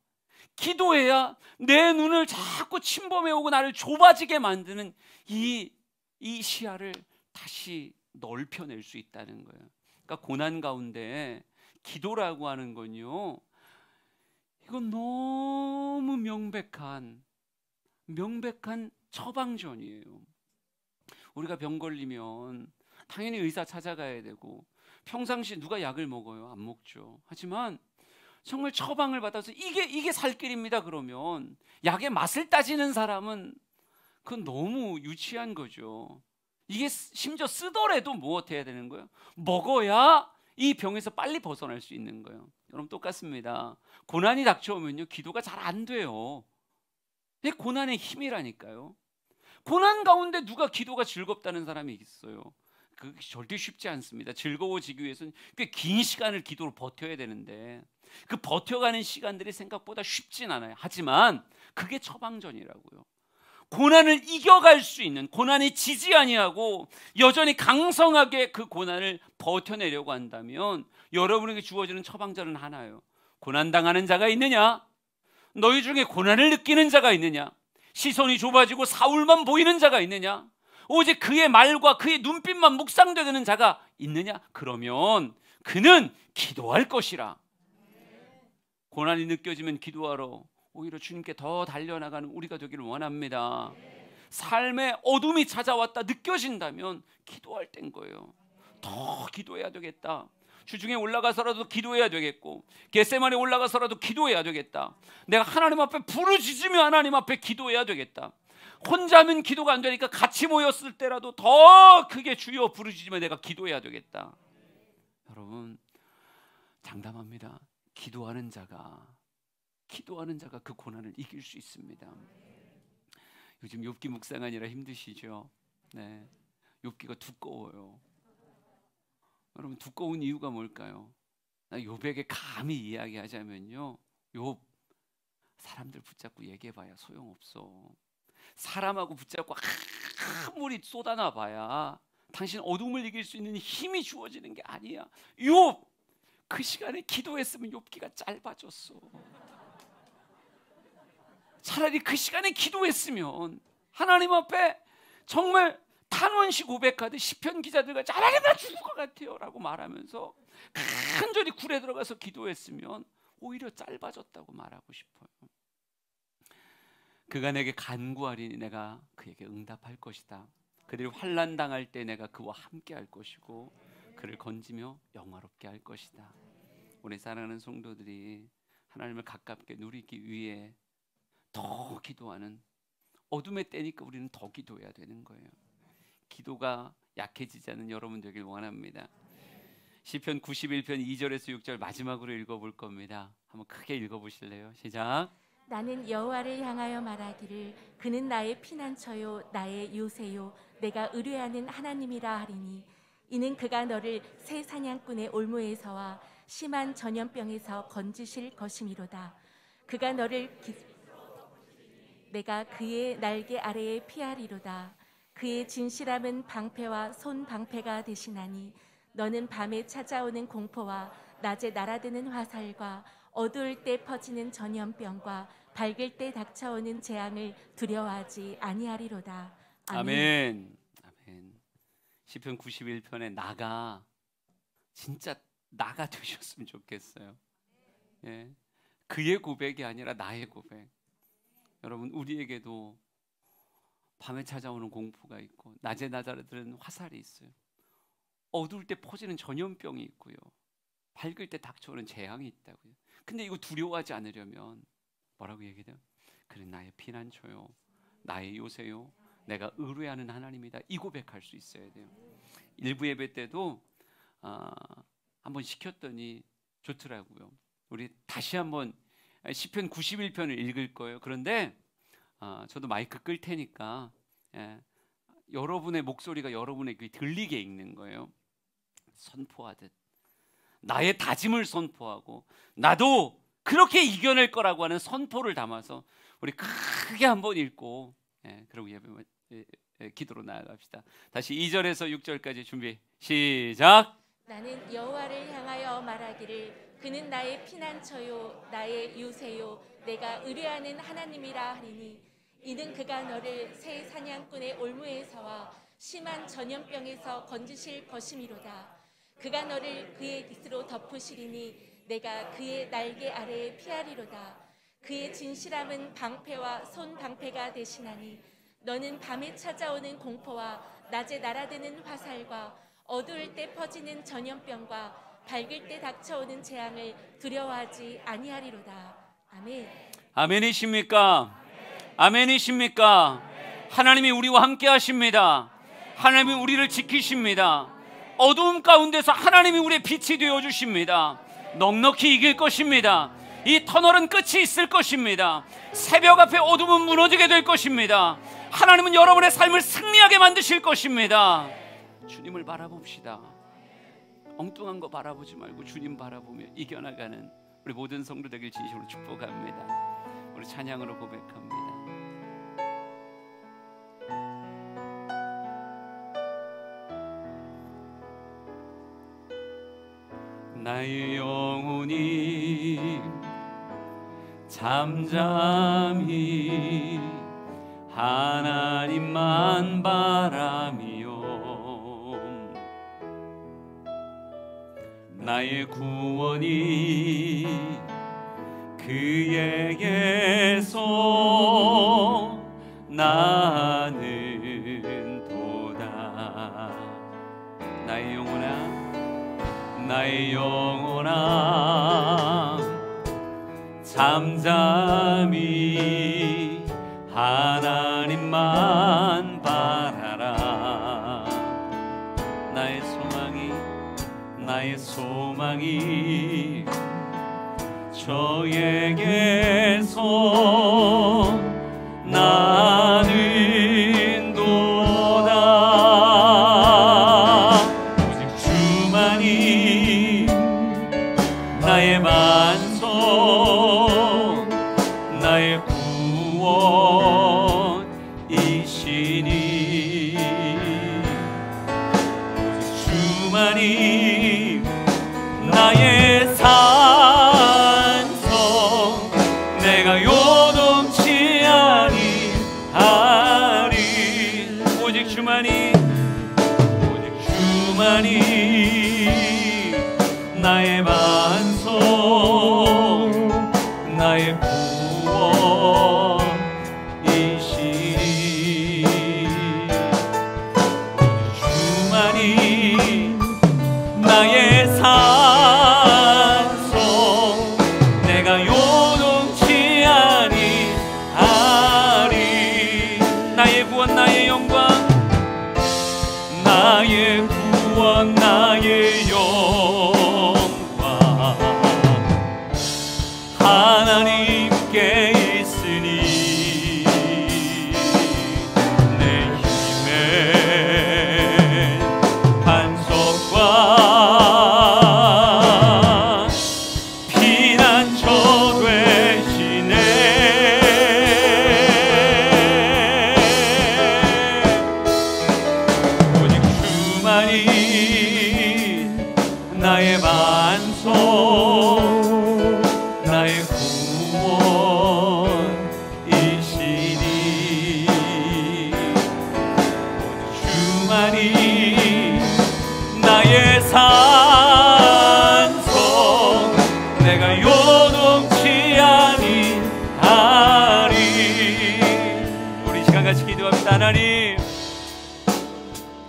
내 눈을 자꾸 침범해오고 나를 좁아지게 만드는 이 시야를 다시 넓혀낼 수 있다는 거예요. 그러니까 고난 가운데 기도라고 하는 건요, 이건 너무 명백한 처방전이에요. 우리가 병 걸리면 당연히 의사 찾아가야 되고, 평상시에 누가 약을 먹어요? 안 먹죠. 하지만 정말 처방을 받아서 이게 살 길입니다 그러면 약의 맛을 따지는 사람은 그건 너무 유치한 거죠. 이게 심지어 쓰더라도 무엇해야 되는 거예요? 먹어야 이 병에서 빨리 벗어날 수 있는 거예요. 여러분 똑같습니다. 고난이 닥쳐오면요, 기도가 잘 안 돼요. 이게 고난의 힘이라니까요. 고난 가운데 누가 기도가 즐겁다는 사람이 있어요? 그게 절대 쉽지 않습니다. 즐거워지기 위해서는 꽤 긴 시간을 기도로 버텨야 되는데, 그 버텨가는 시간들이 생각보다 쉽진 않아요. 하지만 그게 처방전이라고요. 고난을 이겨갈 수 있는, 고난이 지지 아니하고 여전히 강성하게 그 고난을 버텨내려고 한다면 여러분에게 주어지는 처방전은 하나예요. 고난당하는 자가 있느냐? 너희 중에 고난을 느끼는 자가 있느냐? 시선이 좁아지고 사울만 보이는 자가 있느냐? 오직 그의 말과 그의 눈빛만 묵상되는 자가 있느냐? 그러면 그는 기도할 것이라. 고난이 느껴지면 기도하러 오히려 주님께 더 달려나가는 우리가 되기를 원합니다. 삶의 어둠이 찾아왔다 느껴진다면 기도할 때인 거예요. 더 기도해야 되겠다. 주중에 올라가서라도 기도해야 되겠고, 겟세마네 올라가서라도 기도해야 되겠다. 내가 하나님 앞에 부르짖으며 하나님 앞에 기도해야 되겠다. 혼자면 기도가 안 되니까 같이 모였을 때라도 더 크게 주여 부르짖으며 내가 기도해야 되겠다. 여러분, 장담합니다. 기도하는 자가 그 고난을 이길 수 있습니다. 요즘 욥기 묵상하느라 힘드시죠? 네, 욥기가 두꺼워요. 여러분, 두꺼운 이유가 뭘까요? 욥에게 감히 이야기하자면요, 욥, 사람들 붙잡고 얘기해봐야 소용없어. 사람하고 붙잡고 아무리 쏟아놔봐야 당신 어둠을 이길 수 있는 힘이 주어지는 게 아니야. 욥, 그 시간에 기도했으면 욥기가 짧아졌어. 차라리 그 시간에 기도했으면 하나님 앞에 정말 탄원식 고백하듯 시편 기자들과 하나님 나 죽을 것 같아요 라고 말하면서 간절히 굴에 들어가서 기도했으면 오히려 짧아졌다고 말하고 싶어요. 그가 내게 간구하리니 내가 그에게 응답할 것이다. 그들이 환난 당할 때 내가 그와 함께 할 것이고 그를 건지며 영화롭게 할 것이다. 우리 사랑하는 성도들이 하나님을 가깝게 누리기 위해 더 기도하는, 어둠의 때니까 우리는 더 기도해야 되는 거예요. 기도가 약해지지 않는 여러분 되길 원합니다. 시편 91편 2절에서 6절 마지막으로 읽어볼 겁니다. 한번 크게 읽어보실래요? 시작. 나는 여호와를 향하여 말하기를 그는 나의 피난처요 나의 요새요 내가 의뢰하는 하나님이라 하리니 이는 그가 너를 새 사냥꾼의 올무에서와 심한 전염병에서 건지실 것이미로다. 그가 너를 내가 그의 날개 아래에 피하리로다. 그의 진실함은 방패와 손 방패가 되시나니 너는 밤에 찾아오는 공포와 낮에 날아드는 화살과 어두울 때 퍼지는 전염병과 밝을 때 닥쳐오는 재앙을 두려워하지 아니하리로다. 아멘. 아멘. 시편 91편에 나가, 진짜 나가 되셨으면 좋겠어요. 예. 그의 고백이 아니라 나의 고백. 여러분, 우리에게도 밤에 찾아오는 공포가 있고 낮에 날아드는 화살이 있어요. 어두울 때 퍼지는 전염병이 있고요. 밝을 때 닥쳐오는 재앙이 있다고요. 근데 이거 두려워하지 않으려면 뭐라고 얘기해요? 그는 나의 피난처요, 나의 요새요, 내가 의뢰하는 하나님이다. 이 고백할 수 있어야 돼요. 일부 예배 때도 한번 시켰더니 좋더라고요. 우리 다시 한번 시편 91편을 읽을 거예요. 그런데 저도 마이크 끌 테니까 여러분의 목소리가 여러분의 귀에 들리게 읽는 거예요. 선포하듯 나의 다짐을 선포하고 나도 그렇게 이겨낼 거라고 하는 선포를 담아서 우리 크게 한번 읽고 그리고 기도로 나아갑시다. 다시 2절에서 6절까지 준비 시작. 나는 여호와를 향하여 말하기를 그는 나의 피난처요 나의 요새요 내가 의뢰하는 하나님이라 하리니 이는 그가 너를 새 사냥꾼의 올무에서와 심한 전염병에서 건지실 것이미로다. 그가 너를 그의 깃으로 덮으시리니 내가 그의 날개 아래에 피하리로다. 그의 진실함은 방패와 손 방패가 되시나니 너는 밤에 찾아오는 공포와 낮에 날아드는 화살과 어두울 때 퍼지는 전염병과 밝을 때 닥쳐오는 재앙을 두려워하지 아니하리로다. 아멘. 아멘이십니까? 아멘이십니까? 하나님이 우리와 함께 하십니다. 하나님이 우리를 지키십니다. 어두움 가운데서 하나님이 우리의 빛이 되어 주십니다. 넉넉히 이길 것입니다. 이 터널은 끝이 있을 것입니다. 새벽 앞에 어둠은 무너지게 될 것입니다. 하나님은 여러분의 삶을 승리하게 만드실 것입니다. 주님을 바라봅시다. 엉뚱한 거 바라보지 말고 주님 바라보며 이겨나가는 우리 모든 성도 되길 진심으로 축복합니다. 우리 찬양으로 고백합니다. 나의 영혼이 잠잠히 하나님만 바라미요. 나의 구원이 그에게서 나는 도다. 나의 영혼아 잠잠히 하나님만 바라라. 나의 소망이 저에게서 나는 도다. 오직 주만이 나의 반석, 나의 구원이시니. 오직 주만이 나의 산성, 내가 요동치 아니하리. 오직 주만이 나의 반석, 나의 구원이시니. 오직 주만이 나의 산성, 내가 요동치 아니하리. 나의 구원, 나의 영광, 나의 구원, 나의 영광 하나님께 있으니. 내 힘의 반석과 피난처 되시네. 오직 주만이 나의 반석, 나의 구원이시니. 오직 주만이 나의 산성, 내가 요동치 아니하리. 우리 시간 같이 기도합니다. 하나님,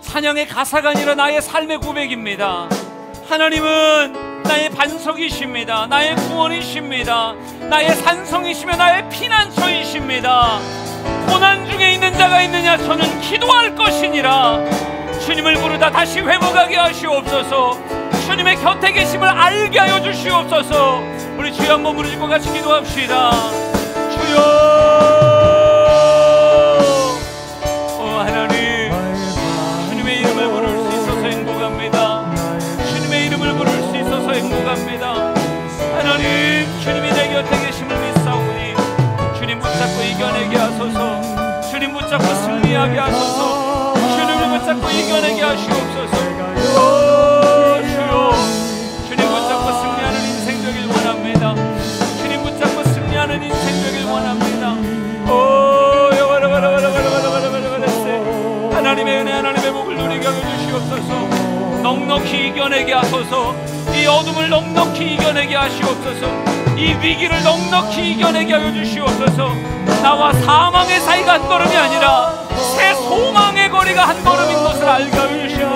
찬양의 가사가 아니라 나의 삶의 고백입니다. 하나님은 나의 반석이십니다. 나의 구원이십니다. 나의 산성이시며 나의 피난처이십니다. 고난 중에 있는 자가 있느냐? 저는 기도할 것이니라. 주님을 부르다 다시 회복하게 하시옵소서. 주님의 곁에 계심을 알게 하여 주시옵소서. 우리 주여 한번 부르짖고 같이 기도합시다. 주여, 하나님, 주님의 이름을 부를 수 있어서 행복합니다. 주님의 이름을 부를 수 있어서 행복합니다. 하나님, 주님이 내 곁에 계심을 믿사오니 주님 붙잡고 이겨내게 하소서. 주님 붙잡고 승리하게 하소서. 주님을 붙잡고 이겨내게 하시옵소서. 주여, 주님 붙잡고 승리하는 인생 되길 원합니다. 주님 붙잡고 승리하는 인생 되길 원합니다. 하나님의 은혜, 하나님의 복을 누리게 하여 주시옵소서. 넉넉히 이겨내게 하소서. 이 어둠을 넉넉히 이겨내게 하시옵소서. 이 위기를 넉넉히 이겨내게 하여 주시옵소서. 나와 사망의 사이가 한 걸음이 아니라 새 소망의 거리가 한 걸음인 것을 알게 하여 주시고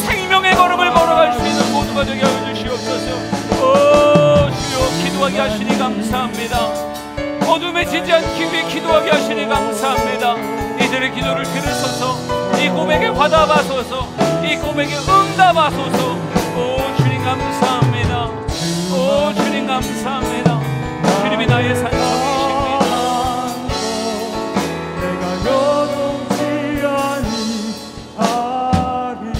생명의 걸음을 걸어갈 수 있는 모두가 되게 하여 주시옵소서. 주여, 기도하게 하시니 감사합니다. 어둠에 지지 않기 위해 기도하게 하시니 감사합니다. 이들의 기도를 들으소서. 이 고백에 화답하소서. 이 고백에 응답하소서. 오 주님 감사합니다. 오 주님 감사합니다. 주님이 나의 산성이십니다. 내가 요동치 아니하리.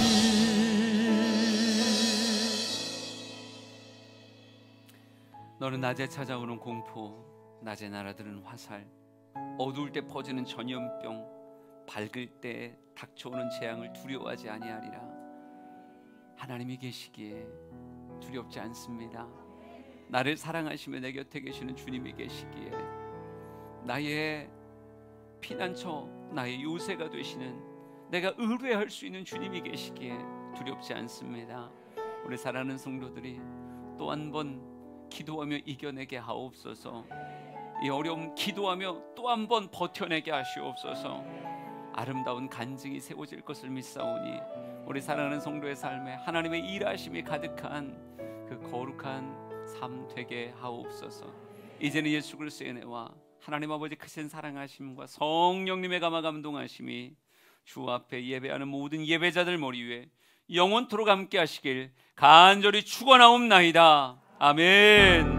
너는 낮에 찾아오는 공포, 낮에 날아드는 화살, 어두울 때 퍼지는 전염병, 밝을 때 닥쳐오는 재앙을 두려워하지 아니하리라. 하나님이 계시기에 두렵지 않습니다. 나를 사랑하시며 내 곁에 계시는 주님이 계시기에 나의 피난처, 나의 요새가 되시는, 내가 의뢰할 수 있는 주님이 계시기에 두렵지 않습니다. 우리 사랑하는 성도들이 또 한 번 기도하며 이겨내게 하옵소서. 이 어려움 기도하며 또 한 번 버텨내게 하시옵소서. 아름다운 간증이 세워질 것을 믿사오니 우리 사랑하는 성도의 삶에 하나님의 일하심이 가득한 그 거룩한 삶 되게 하옵소서. 이제는 예수 그리스도의 은혜와 하나님 아버지 크신 사랑하심과 성령님의 감화 감동하심이 주 앞에 예배하는 모든 예배자들 머리 위에 영원토록 함께 하시길 간절히 축원하옵나이다. 아멘.